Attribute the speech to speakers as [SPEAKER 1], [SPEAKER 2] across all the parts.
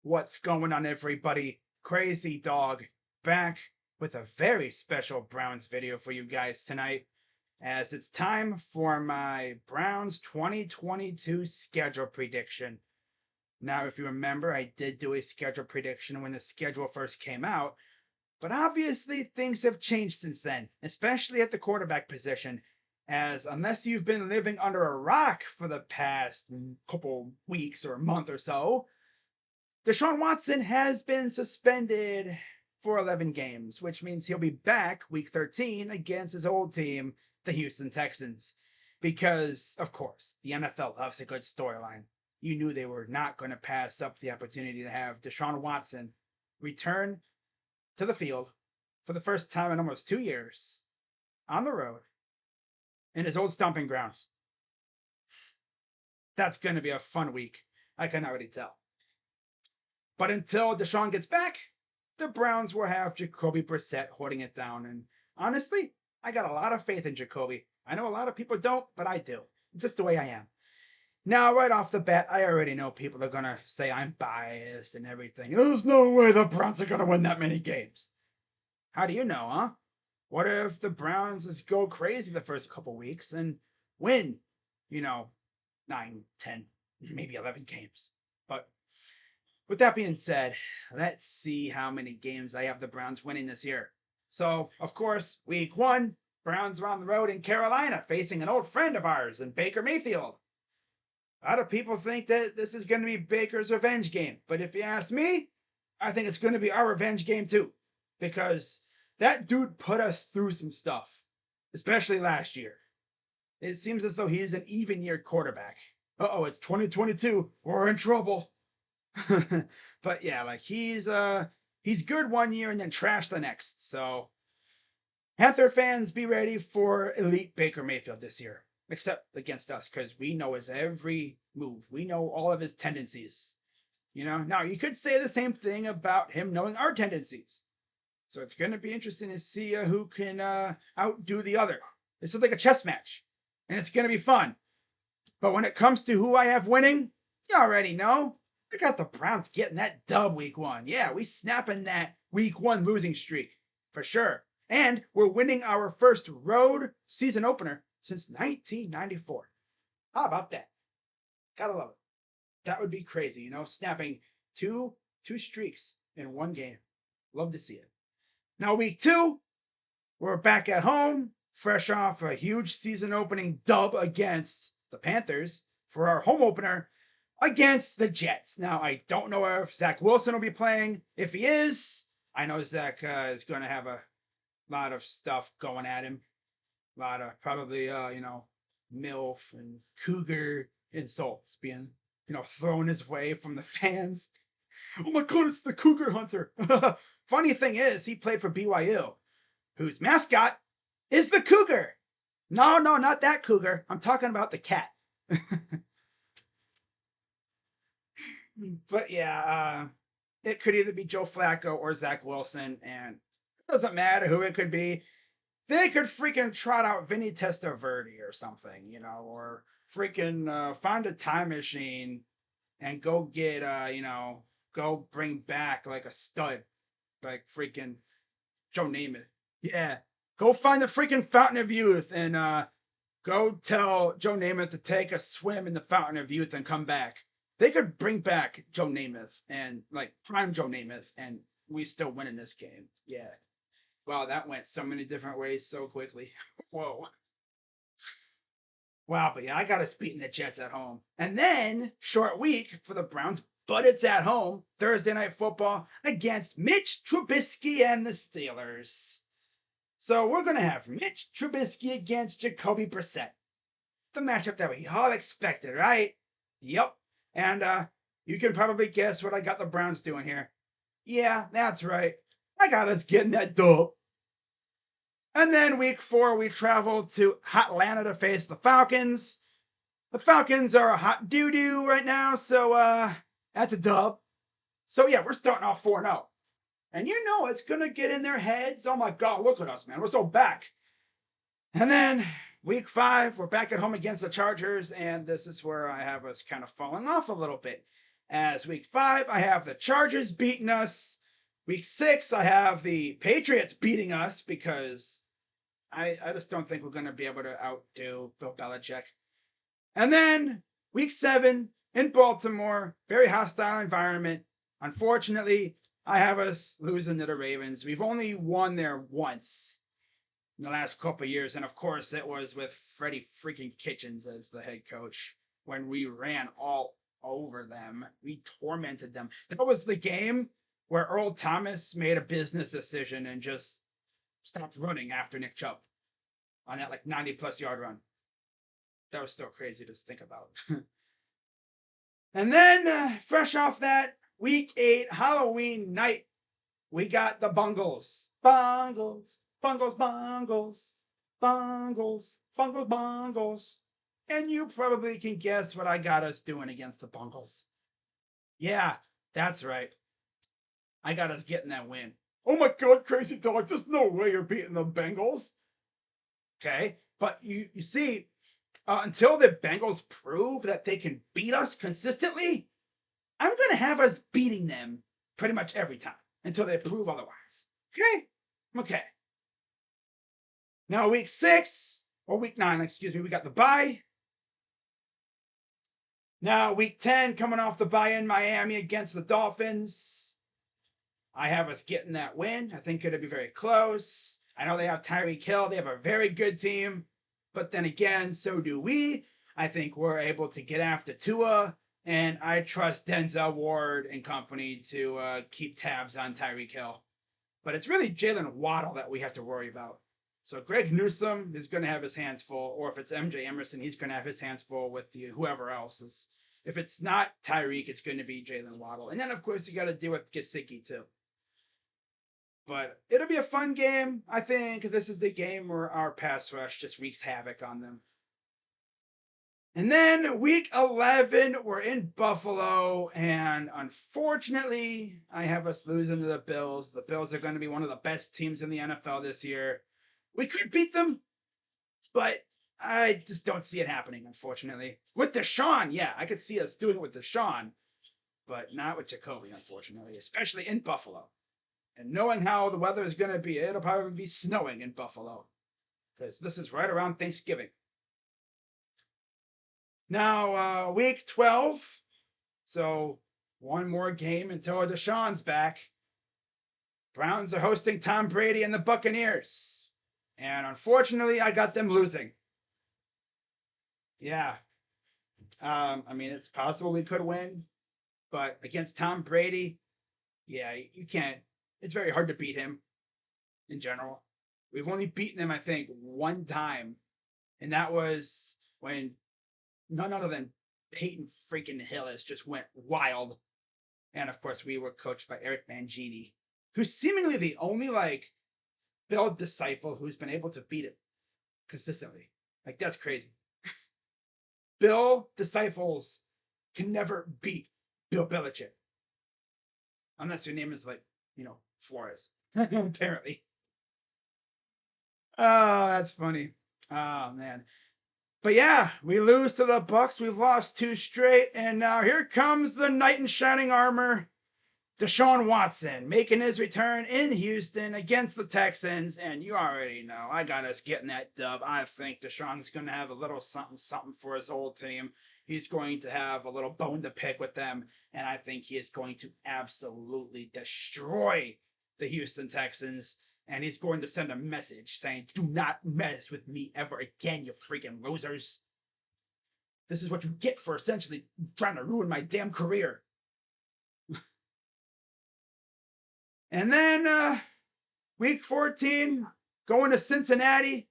[SPEAKER 1] What's going on, everybody? Crazy Dog back with a very special Browns video for you guys tonight, as it's time for my Browns 2022 schedule prediction. Now, if you remember, I did do a schedule prediction when the schedule first came out, but obviously things have changed since then, especially at the quarterback position. As unless you've been living under a rock for the past couple weeks or a month or so, Deshaun Watson has been suspended for 11 games, which means he'll be back week 13 against his old team, the Houston Texans. Because, of course, the NFL loves a good storyline. You knew they were not going to pass up the opportunity to have Deshaun Watson return to the field for the first time in almost 2 years on the road in his old stomping grounds. That's going to be a fun week. I can already tell. But until Deshaun gets back, the Browns will have Jacoby Brissett holding it down. And honestly, I got a lot of faith in Jacoby. I know a lot of people don't, but I do. It's just the way I am. Now, right off the bat, I already know people are going to say I'm biased and everything. There's no way the Browns are going to win that many games. How do you know, huh? What if the Browns just go crazy the first couple weeks and win, you know, 9, 10, maybe 11 games? But with that being said, let's see how many games I have the Browns winning this year. So, of course, week one, Browns are on the road in Carolina facing an old friend of ours in Baker Mayfield. A lot of people think that this is going to be Baker's revenge game, but if you ask me, I think it's going to be our revenge game too, because that dude put us through some stuff, especially last year. It seems as though he's an even year quarterback. Uh oh, it's 2022. We're in trouble. But yeah, like he's good one year and then trash the next. So Panther fans, be ready for elite Baker Mayfield this year, except against us because we know his every move. We know all of his tendencies. Now you could say the same thing about him knowing our tendencies. So it's going to be interesting to see who can outdo the other. This is like a chess match, and it's going to be fun. But when it comes to who I have winning, you already know. I got the Browns getting that dub week one. Yeah, we snapping that week one losing streak for sure. And we're winning our first road season opener since 1994. How about that? Gotta love it. That would be crazy, snapping two streaks in one game. Love to see it. Now week two, we're back at home, fresh off a huge season opening dub against the Panthers for our home opener against the Jets. Now, I don't know if Zach Wilson will be playing. If he is, I know Zach is going to have a lot of stuff going at him. A lot of probably, MILF and Cougar insults being, thrown his way from the fans. Oh my God, it's the Cougar Hunter. Funny thing is, he played for BYU, whose mascot is the Cougar. No, not that Cougar. I'm talking about the cat. But yeah, it could either be Joe Flacco or Zach Wilson, and it doesn't matter who it could be. They could freaking trot out Vinny Testaverde or something, or freaking find a time machine and go get, go bring back like a stud, like freaking Joe Namath. Yeah, go find the freaking Fountain of Youth and go tell Joe Namath to take a swim in the Fountain of Youth and come back. They could bring back Joe Namath and like prime Joe Namath, and we still win in this game. Yeah. Wow, that went so many different ways so quickly. Whoa. Wow, but yeah, I got us beating the Jets at home. And then, short week for the Browns, but it's at home. Thursday night football against Mitch Trubisky and the Steelers. So we're going to have Mitch Trubisky against Jacoby Brissett. The matchup that we all expected, right? Yep. And you can probably guess what I got the Browns doing here. Yeah, that's right. I got us getting that dub. And then week four, we travel to Atlanta to face the Falcons. The Falcons are a hot doo-doo right now, so that's a dub. So yeah, we're starting off 4-0. And it's going to get in their heads. Oh my God, look at us, man. We're so back. And then week five, we're back at home against the Chargers, and this is where I have us kind of falling off a little bit. As week 5, I have the Chargers beating us. Week 6, I have the Patriots beating us because I just don't think we're going to be able to outdo Bill Belichick. And then week 7 in Baltimore, very hostile environment. Unfortunately, I have us losing to the Ravens. We've only won there once in the last couple of years, and of course, it was with Freddie freaking Kitchens as the head coach when we ran all over them. We tormented them. That was the game where Earl Thomas made a business decision and just stopped running after Nick Chubb on that like 90+ yard run. That was still crazy to think about. And then, fresh off that, week 8, Halloween night, we got the Bungles. Bungles, Bungles, Bungles, Bungles, Bungles, Bungles. And you probably can guess what I got us doing against the Bungles. Yeah, that's right. I got us getting that win. Oh my God, Crazy Dog, there's no way you're beating the Bengals. Okay, but you see, until the Bengals prove that they can beat us consistently, I'm going to have us beating them pretty much every time until they prove otherwise. Okay? Okay. Now, week 6, or week 9, excuse me, we got the bye. Now, week 10, coming off the bye in Miami against the Dolphins. I have us getting that win. I think it'll be very close. I know they have Tyreek Hill. They have a very good team. But then again, so do we. I think we're able to get after Tua. And I trust Denzel Ward and company to keep tabs on Tyreek Hill. But it's really Jalen Waddle that we have to worry about. So Greg Newsome is going to have his hands full. Or if it's MJ Emerson, he's going to have his hands full with whoever else is. If it's not Tyreek, it's going to be Jalen Waddle. And then, of course, you got to deal with Gesicki, too. But it'll be a fun game. I think this is the game where our pass rush just wreaks havoc on them. And then week 11, we're in Buffalo. And unfortunately, I have us losing to the Bills. The Bills are going to be one of the best teams in the NFL this year. We could beat them, but I just don't see it happening, unfortunately. With Deshaun, yeah, I could see us doing it with Deshaun, but not with Jacoby, unfortunately, especially in Buffalo. And knowing how the weather is going to be, it'll probably be snowing in Buffalo. Because this is right around Thanksgiving. Now, week 12. So, one more game until Deshaun's back. Browns are hosting Tom Brady and the Buccaneers. And unfortunately, I got them losing. Yeah. I mean, it's possible we could win. But against Tom Brady, yeah, you can't. It's very hard to beat him in general. We've only beaten him, I think, one time. And that was when none other than Peyton freaking Hillis just went wild. And of course, we were coached by Eric Mangini, who's seemingly the only, Bill disciple who's been able to beat it consistently. Like, that's crazy. Bill disciples can never beat Bill Belichick. Unless your name is Flores. Apparently. Oh, that's funny. Oh, man. But yeah, we lose to the Bucks. We've lost 2 straight. And now here comes the knight in shining armor, Deshaun Watson, making his return in Houston against the Texans. And you already know, I got us getting that dub. I think Deshaun's going to have a little something for his old team. He's going to have a little bone to pick with them. And I think he is going to absolutely destroy the Houston Texans. And he's going to send a message saying, do not mess with me ever again, you freaking losers. This is what you get for essentially trying to ruin my damn career. And then, week 14, going to Cincinnati.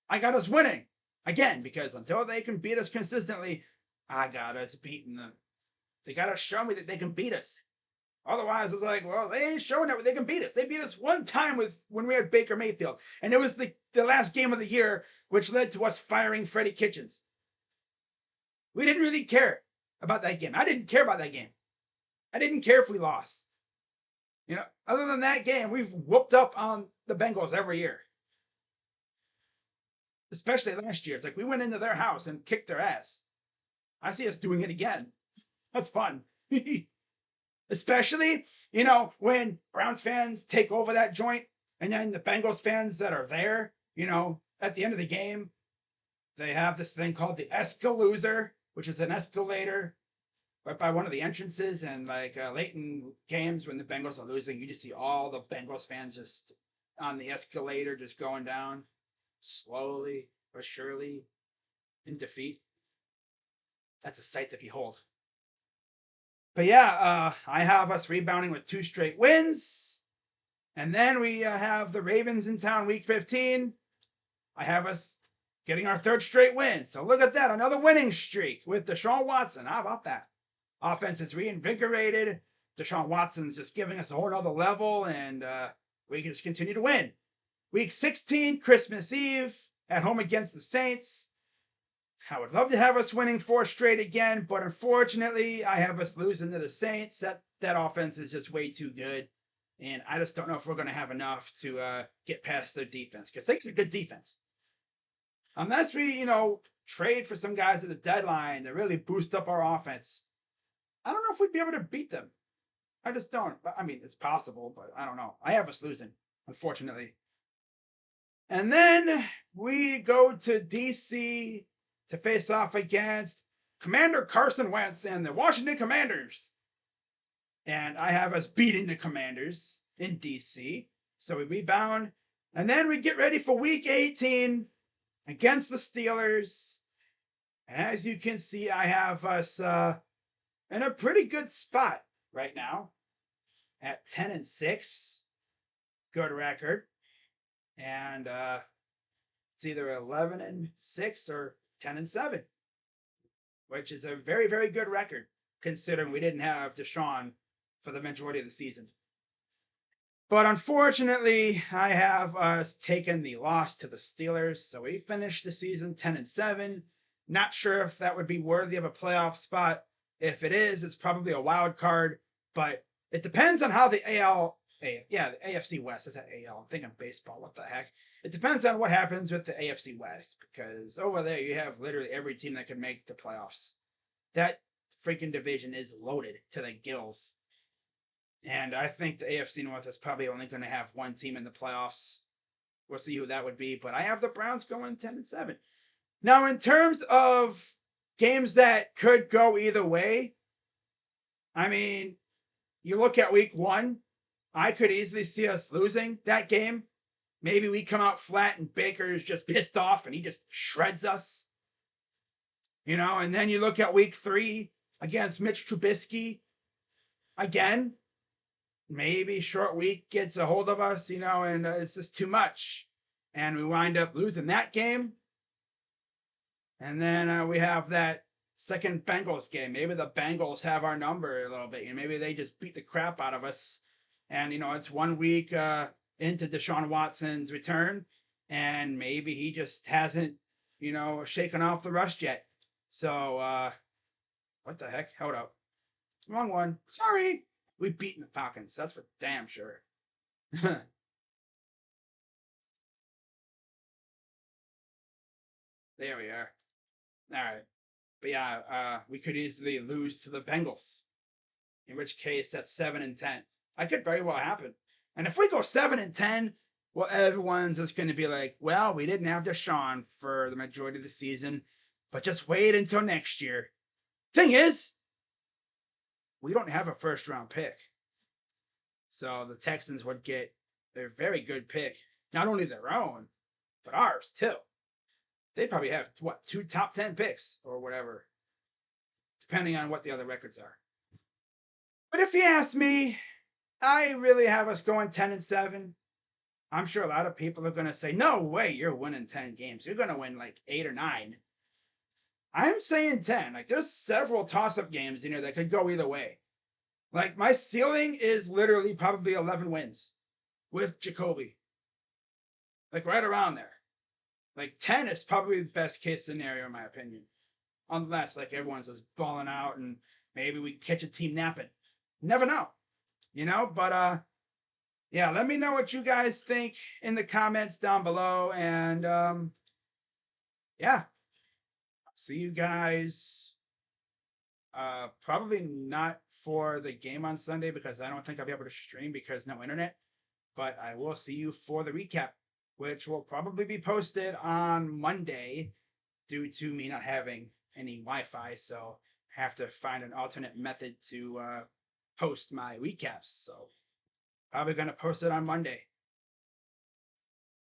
[SPEAKER 1] I got us winning. Again, because until they can beat us consistently, I got us beating them. They got to show me that they can beat us. Otherwise, it's like, well, they ain't showing that they can beat us. They beat us one time when we had Baker Mayfield. And it was the last game of the year, which led to us firing Freddie Kitchens. We didn't really care about that game. I didn't care about that game. I didn't care if we lost. Other than that game, we've whooped up on the Bengals every year. Especially last year. It's like we went into their house and kicked their ass. I see us doing it again. That's fun. Especially, when Browns fans take over that joint and then the Bengals fans that are there, at the end of the game, they have this thing called the Escalooser, which is an escalator right by one of the entrances. And like late in games when the Bengals are losing, you just see all the Bengals fans just on the escalator, just going down slowly but surely in defeat. That's a sight to behold. But yeah, I have us rebounding with 2 straight wins. And then we have the Ravens in town week 15. I have us getting our 3rd straight win. So look at that. Another winning streak with Deshaun Watson. How about that? Offense is reinvigorated. Deshaun Watson's just giving us a whole other level. And we can just continue to win. Week 16, Christmas Eve, at home against the Saints. I would love to have us winning 4 straight again, but unfortunately, I have us losing to the Saints. That offense is just way too good, and I just don't know if we're going to have enough to get past their defense, because they're a good defense. Unless we, trade for some guys at the deadline to really boost up our offense, I don't know if we'd be able to beat them. I just don't. I mean, it's possible, but I don't know. I have us losing, unfortunately. And then we go to DC to face off against Commander Carson Wentz and the Washington Commanders. And I have us beating the Commanders in DC. So we rebound. And then we get ready for week 18 against the Steelers. And as you can see, I have us in a pretty good spot right now at 10-6. Good record. And it's either 11-6 or 10-7, which is a very, very good record considering we didn't have Deshaun for the majority of the season. But unfortunately, I have us taken the loss to the Steelers, so we finished the season 10-7. Not sure if that would be worthy of a playoff spot. If it is, it's probably a wild card, but it depends on how the the AFC West. Is that AL? I'm thinking baseball. What the heck? It depends on what happens with the AFC West, because over there you have literally every team that can make the playoffs. That freaking division is loaded to the gills. And I think the AFC North is probably only going to have one team in the playoffs. We'll see who that would be, but I have the Browns going 10-7. Now, in terms of games that could go either way, I mean, you look at week 1, I could easily see us losing that game. Maybe we come out flat and Baker's just pissed off and he just shreds us. And then you look at week 3 against Mitch Trubisky. Again, maybe short week gets a hold of us, and it's just too much. And we wind up losing that game. And then we have that second Bengals game. Maybe the Bengals have our number a little bit, and maybe they just beat the crap out of us. And, it's 1 week into Deshaun Watson's return, and maybe he just hasn't, shaken off the rust yet. So, what the heck? Hold up. Wrong one. Sorry. We've beaten the Falcons. That's for damn sure. There we are. All right. But yeah, we could easily lose to the Bengals. In which case, that's 7-10. That could very well happen. And if we go 7-10, well, everyone's just going to be like, well, we didn't have Deshaun for the majority of the season, but just wait until next year. Thing is, we don't have a first-round pick. So the Texans would get a very good pick. Not only their own, but ours, too. They probably have, 2 top 10 picks or whatever, depending on what the other records are. But if you ask me, I really have us going 10-7. I'm sure a lot of people are going to say, no way, you're winning 10 games. You're going to win like 8 or 9. I'm saying 10. Like, there's several toss-up games, that could go either way. Like, my ceiling is literally probably 11 wins with Jacoby. Like, right around there. Like, 10 is probably the best case scenario, in my opinion. Unless, like, everyone's just balling out and maybe we catch a team napping. Never know. But, yeah, let me know what you guys think in the comments down below. And, yeah. See you guys, probably not for the game on Sunday because I don't think I'll be able to stream because no internet. But I will see you for the recap, which will probably be posted on Monday due to me not having any Wi-Fi. So I have to find an alternate method to post my recaps. So probably going to post it on Monday.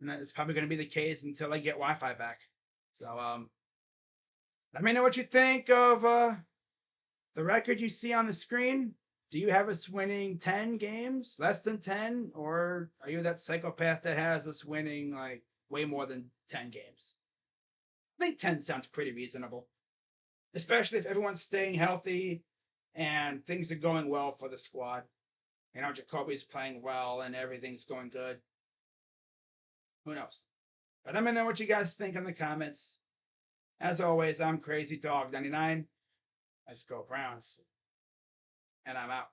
[SPEAKER 1] And it's probably going to be the case until I get Wi-Fi back. So let me know what you think of the record you see on the screen. Do you have us winning 10 games, less than 10, or are you that psychopath that has us winning like way more than 10 games? I think 10 sounds pretty reasonable, especially if everyone's staying healthy and things are going well for the squad. You know, Jacoby's playing well and everything's going good. Who knows? But let me know what you guys think in the comments. As always, I'm Crazy Dog 99. Let's go Browns. And I'm out.